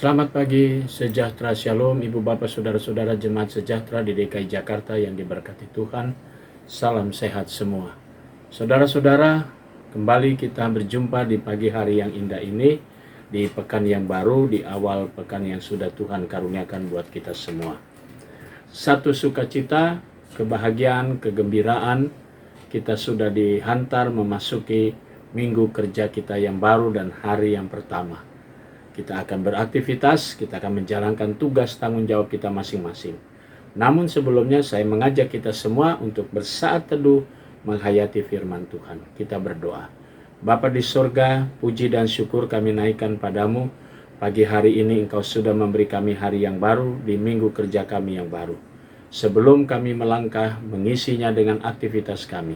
Selamat pagi, sejahtera shalom, ibu bapak saudara-saudara jemaat sejahtera di DKI Jakarta yang diberkati Tuhan. Salam sehat semua. Saudara-saudara, kembali kita berjumpa di pagi hari yang indah ini, di pekan yang baru, di awal pekan yang sudah Tuhan karuniakan buat kita semua. Satu sukacita, kebahagiaan, kegembiraan, kita sudah dihantar memasuki minggu kerja kita yang baru dan hari yang pertama. Kita akan beraktivitas, kita akan menjalankan tugas tanggung jawab kita masing-masing. Namun sebelumnya saya mengajak kita semua untuk bersaat teduh menghayati firman Tuhan. Kita berdoa. Bapa di surga, puji dan syukur kami naikkan padamu. Pagi hari ini Engkau sudah memberi kami hari yang baru di minggu kerja kami yang baru. Sebelum kami melangkah mengisinya dengan aktivitas kami,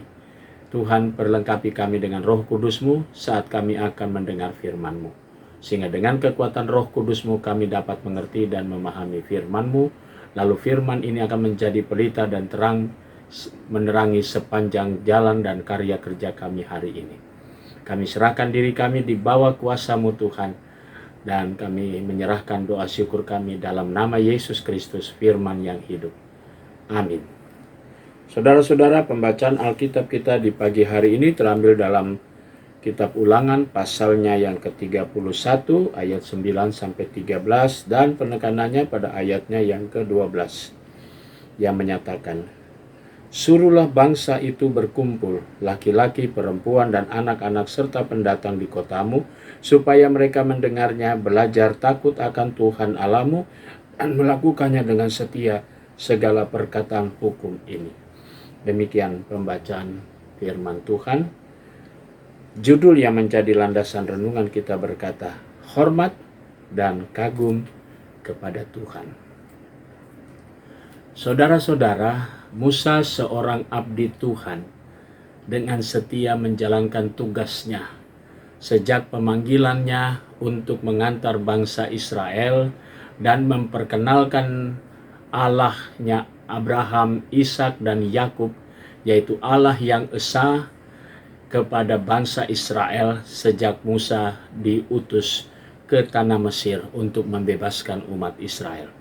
Tuhan perlengkapi kami dengan Roh Kudus-Mu saat kami akan mendengar firman-Mu. Sehingga dengan kekuatan Roh Kudus-Mu kami dapat mengerti dan memahami firman-Mu. Lalu firman ini akan menjadi pelita dan terang menerangi sepanjang jalan dan karya kerja kami hari ini. Kami serahkan diri kami di bawah kuasa-Mu Tuhan. Dan kami menyerahkan doa syukur kami dalam nama Yesus Kristus, firman yang hidup. Amin. Saudara-saudara, pembacaan Alkitab kita di pagi hari ini terambil dalam Kitab Ulangan pasalnya yang ke-31 ayat 9 sampai 13 dan penekanannya pada ayatnya yang ke-12 yang menyatakan, "Suruhlah bangsa itu berkumpul, laki-laki, perempuan dan anak-anak serta pendatang di kotamu, supaya mereka mendengarnya, belajar takut akan Tuhan Allahmu dan melakukannya dengan setia segala perkataan hukum ini." Demikian pembacaan firman Tuhan. Judul yang menjadi landasan renungan kita berkata, hormat dan kagum kepada Tuhan. Saudara-saudara, Musa seorang abdi Tuhan dengan setia menjalankan tugasnya sejak pemanggilannya untuk mengantar bangsa Israel dan memperkenalkan Allahnya Abraham, Ishak dan Yakub, yaitu Allah yang esa, kepada bangsa Israel sejak Musa diutus ke tanah Mesir untuk membebaskan umat Israel.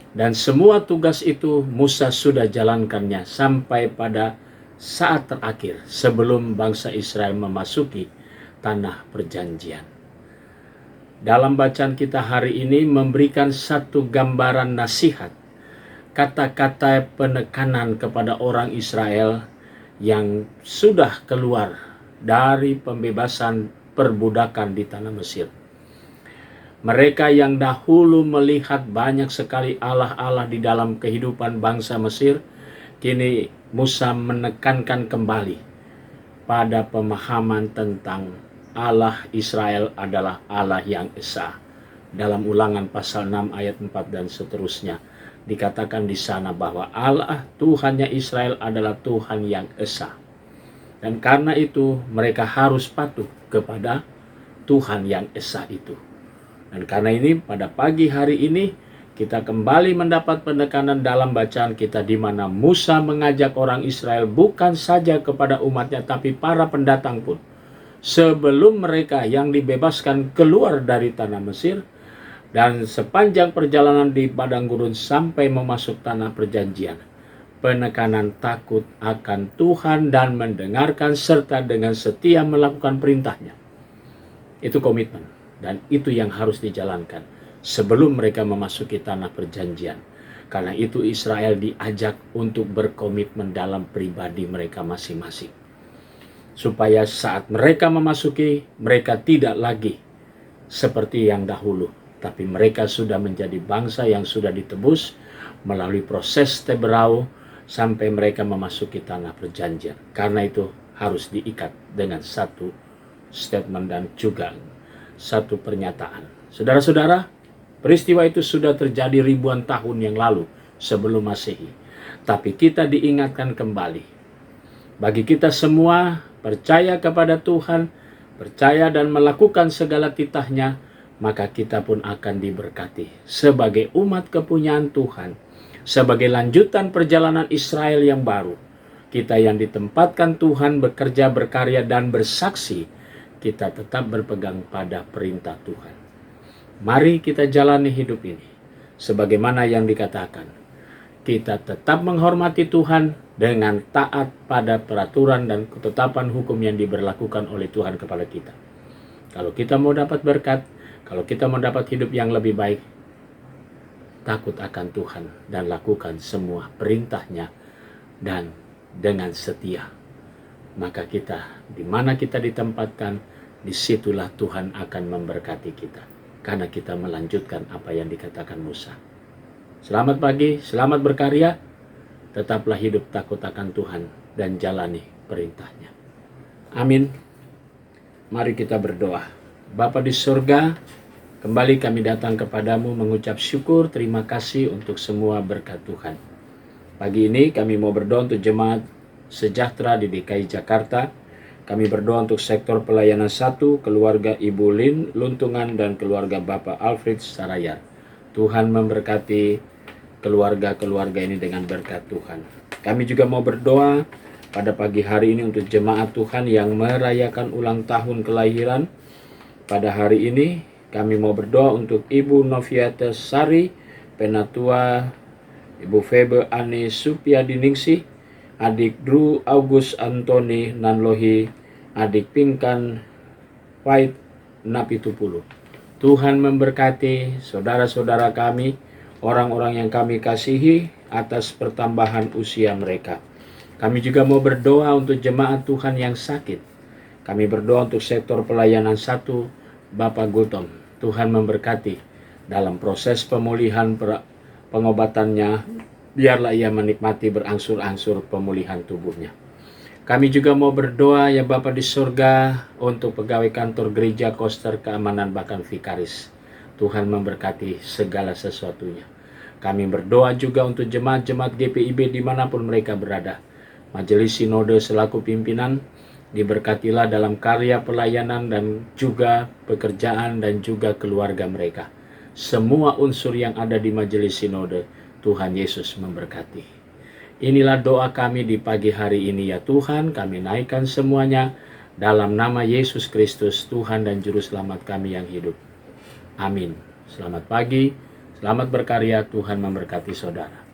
Dan semua tugas itu Musa sudah jalankannya sampai pada saat terakhir sebelum bangsa Israel memasuki tanah perjanjian. Dalam bacaan kita hari ini memberikan satu gambaran nasihat, kata-kata penekanan kepada orang Israel yang sudah keluar dari pembebasan perbudakan di tanah Mesir. Mereka yang dahulu melihat banyak sekali Allah-Allah di dalam kehidupan bangsa Mesir, kini Musa menekankan kembali pada pemahaman tentang Allah Israel adalah Allah yang esa. Dalam Ulangan pasal 6 ayat 4 dan seterusnya. Dikatakan di sana bahwa Allah Tuhannya Israel adalah Tuhan yang esa. Dan karena itu mereka harus patuh kepada Tuhan yang esa itu. Dan karena ini pada pagi hari ini kita kembali mendapat penekanan dalam bacaan kita di mana Musa mengajak orang Israel bukan saja kepada umatnya tapi para pendatang pun. Sebelum mereka yang dibebaskan keluar dari tanah Mesir, dan sepanjang perjalanan di padang gurun sampai memasuk tanah perjanjian, penekanan takut akan Tuhan dan mendengarkan serta dengan setia melakukan perintahnya. Itu komitmen dan itu yang harus dijalankan sebelum mereka memasuki tanah perjanjian. Karena itu Israel diajak untuk berkomitmen dalam pribadi mereka masing-masing. Supaya saat mereka memasuki, mereka tidak lagi seperti yang dahulu. Tapi mereka sudah menjadi bangsa yang sudah ditebus melalui proses teberau sampai mereka memasuki tanah perjanjian. Karena itu harus diikat dengan satu statement dan juga satu pernyataan. Saudara-saudara, peristiwa itu sudah terjadi ribuan tahun yang lalu sebelum Masehi. Tapi kita diingatkan kembali. Bagi kita semua percaya kepada Tuhan, percaya dan melakukan segala titahnya, maka kita pun akan diberkati sebagai umat kepunyaan Tuhan, sebagai lanjutan perjalanan Israel yang baru. Kita yang ditempatkan Tuhan bekerja, berkarya dan bersaksi, kita tetap berpegang pada perintah Tuhan. Mari kita jalani hidup ini sebagaimana yang dikatakan. Kita tetap menghormati Tuhan dengan taat pada peraturan dan ketetapan hukum yang diberlakukan oleh Tuhan kepada kita. Kalau kita mau dapat berkat, kalau kita mau dapat hidup yang lebih baik, takut akan Tuhan dan lakukan semua perintahnya dan dengan setia. Maka kita, di mana kita ditempatkan, disitulah Tuhan akan memberkati kita. Karena kita melanjutkan apa yang dikatakan Musa. Selamat pagi, selamat berkarya, tetaplah hidup takut akan Tuhan dan jalani perintahnya. Amin. Mari kita berdoa. Bapa di surga, kembali kami datang kepadamu mengucap syukur, terima kasih untuk semua berkat Tuhan. Pagi ini kami mau berdoa untuk jemaat sejahtera di DKI Jakarta. Kami berdoa untuk sektor pelayanan 1, keluarga Ibu Lin Luntungan dan keluarga Bapak Alfred Sarayar. Tuhan memberkati keluarga-keluarga ini dengan berkat Tuhan. Kami juga mau berdoa pada pagi hari ini untuk jemaat Tuhan yang merayakan ulang tahun kelahiran. Pada hari ini kami mau berdoa untuk Ibu Noviata Sari, Penatua, Ibu Febe Ani Supiadiningsih, adik Drew August Antoni Nanlohi, adik Pinkan Pait Napitupulu. Tuhan memberkati saudara-saudara kami, orang-orang yang kami kasihi atas pertambahan usia mereka. Kami juga mau berdoa untuk jemaat Tuhan yang sakit. Kami berdoa untuk sektor pelayanan 1, Bapak Gultom. Tuhan memberkati dalam proses pemulihan pengobatannya. Biarlah ia menikmati berangsur-angsur pemulihan tubuhnya. Kami juga mau berdoa ya Bapa di surga untuk pegawai kantor gereja Koster Keamanan bahkan Vikaris. Tuhan memberkati segala sesuatunya. Kami berdoa juga untuk jemaat-jemaat GPIB dimanapun mereka berada. Majelis Sinode selaku pimpinan, diberkatilah dalam karya pelayanan dan juga pekerjaan dan juga keluarga mereka. Semua unsur yang ada di Majelis Sinode, Tuhan Yesus memberkati. Inilah doa kami di pagi hari ini ya Tuhan, kami naikkan semuanya dalam nama Yesus Kristus, Tuhan dan Juru Selamat kami yang hidup. Amin. Selamat pagi, selamat berkarya, Tuhan memberkati saudara.